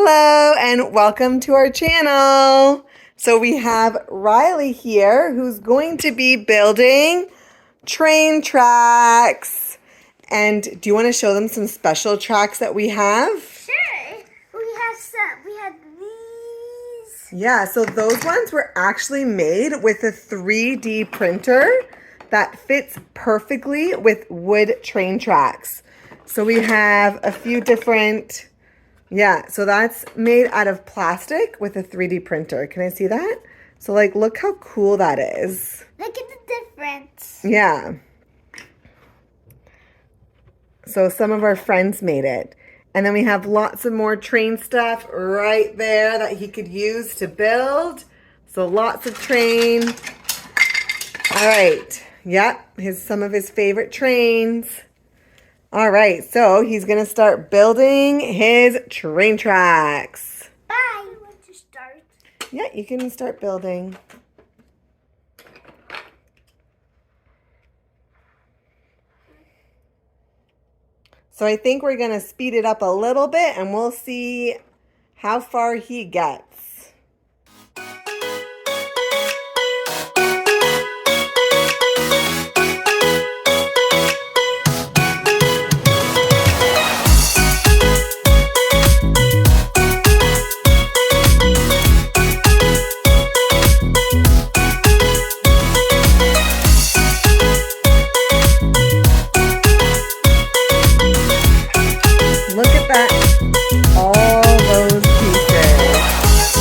Hello and welcome to our channel. So we have Riley here who's going to be building train tracks. And do you want to show them some special tracks that we have? Sure. We have these. Yeah, so those ones were actually made with a 3D printer that fits perfectly with wood train tracks. So we have a few different, so that's made out of plastic with a 3D printer. Can I see that? So like, look how cool that is. Look at the difference. Yeah. So some of our friends made it. And then we have lots of more train stuff right there that he could use to build. So lots of train. All right. Yep. Here's some of his favorite trains. All right. So he's going to start building his train tracks. Bye. You want to start? Yeah, you can start building. So I think we're going to speed it up a little bit and we'll see how far he gets. Look at that, all those pieces.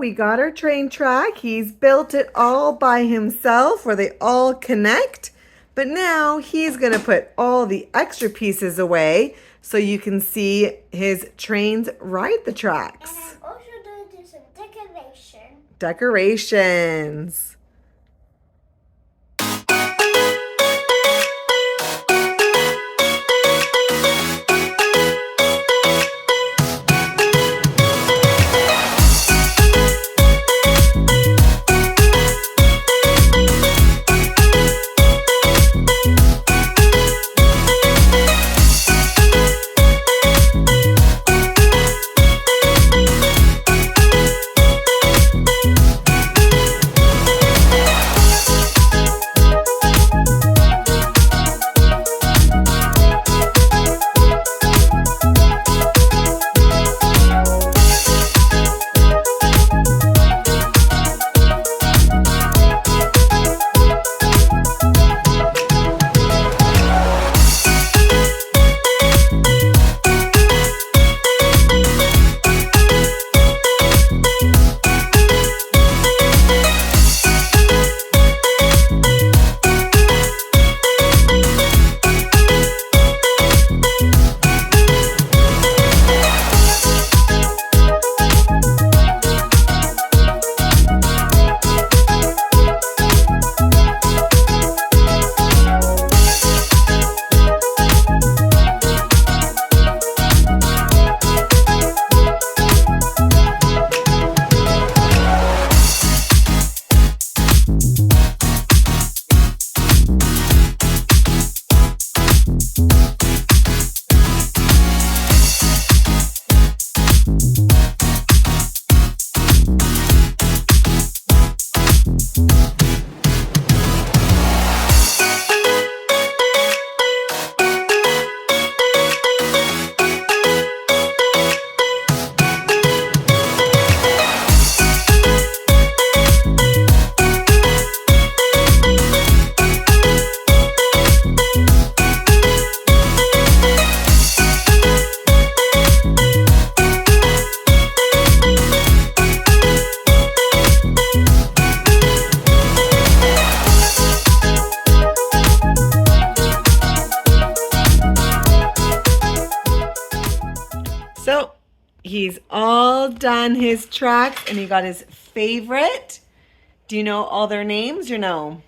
we got our train track. He's built it all by himself where they all connect. But now he's going to put all the extra pieces away so you can see his trains ride the And tracks. I'm also going to do some decoration. Decorations. So he's all done his tracks and he got his favorite. Do you know all their names or no?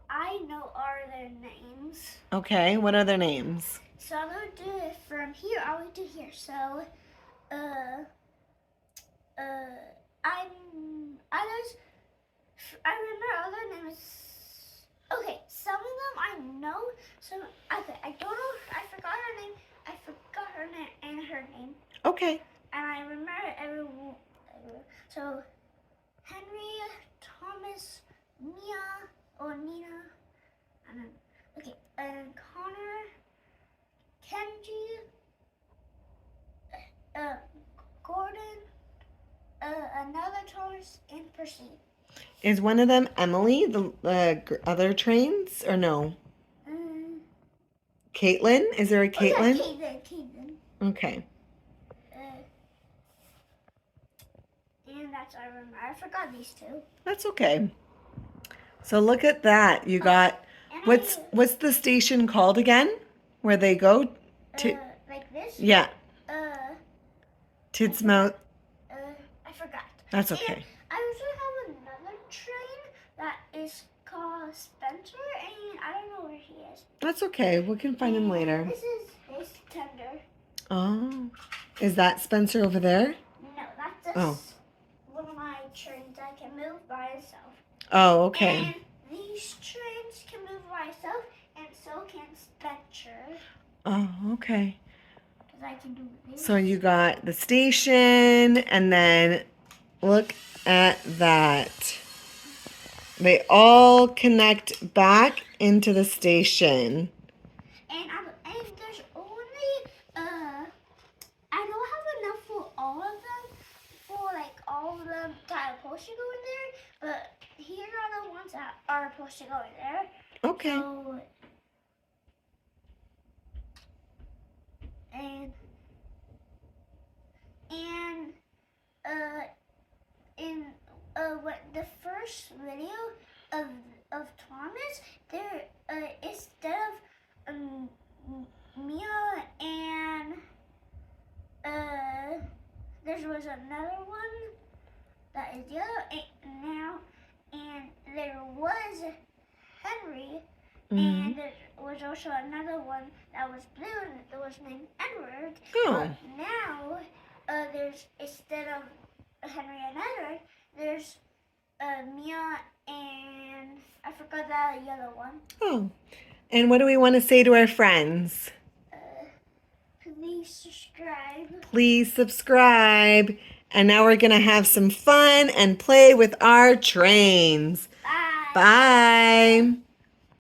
I know all their names. Okay, what are their names? So I'm going to do it from here all the way to here. So, I remember all their names. Okay, some of them I know. Some, okay, I don't know. I forgot her name. I forgot her name and her name. Okay. And I remember everyone. So, Henry, Thomas, Nina, and then, okay, and Connor, Kenji, Gordon, another Thomas, and Percy. Is one of them Emily, the other trains, or no? Caitlin? Is there a Caitlin? Oh, yeah, Caitlin. Okay. And that's I remember. I forgot these two. That's okay. So look at that. You got what's the station called again? Where they go to like this? Yeah. Tidsmouth. I forgot. That's okay. And I also have another train that is called Spencer, and I don't know where he is. That's okay. We can find him later. This is his tender. Oh. Is that Spencer over there? No, that's just one of my trains that can move by itself. Oh, okay. And these trains can move by itself, and so can Spencer. Oh, okay. Because I can do this. So you got the station, and then look at that. They all connect back into the station. And there's only, I don't have enough for all of them, for like all of them that are supposed to go in there, but here are the ones that are supposed to go in there. Okay. So, And in what the first video of Thomas, there instead of Mia and there was another one that is yellow now, and there was Henry, and there was also another one that was blue and that was named Edward. Oh. But now there's, instead of Henry and Edward, there's Mia and I forgot that yellow one. Oh. And what do we want to say to our friends? Please subscribe. Please subscribe. And now we're going to have some fun and play with our trains. Bye. Bye.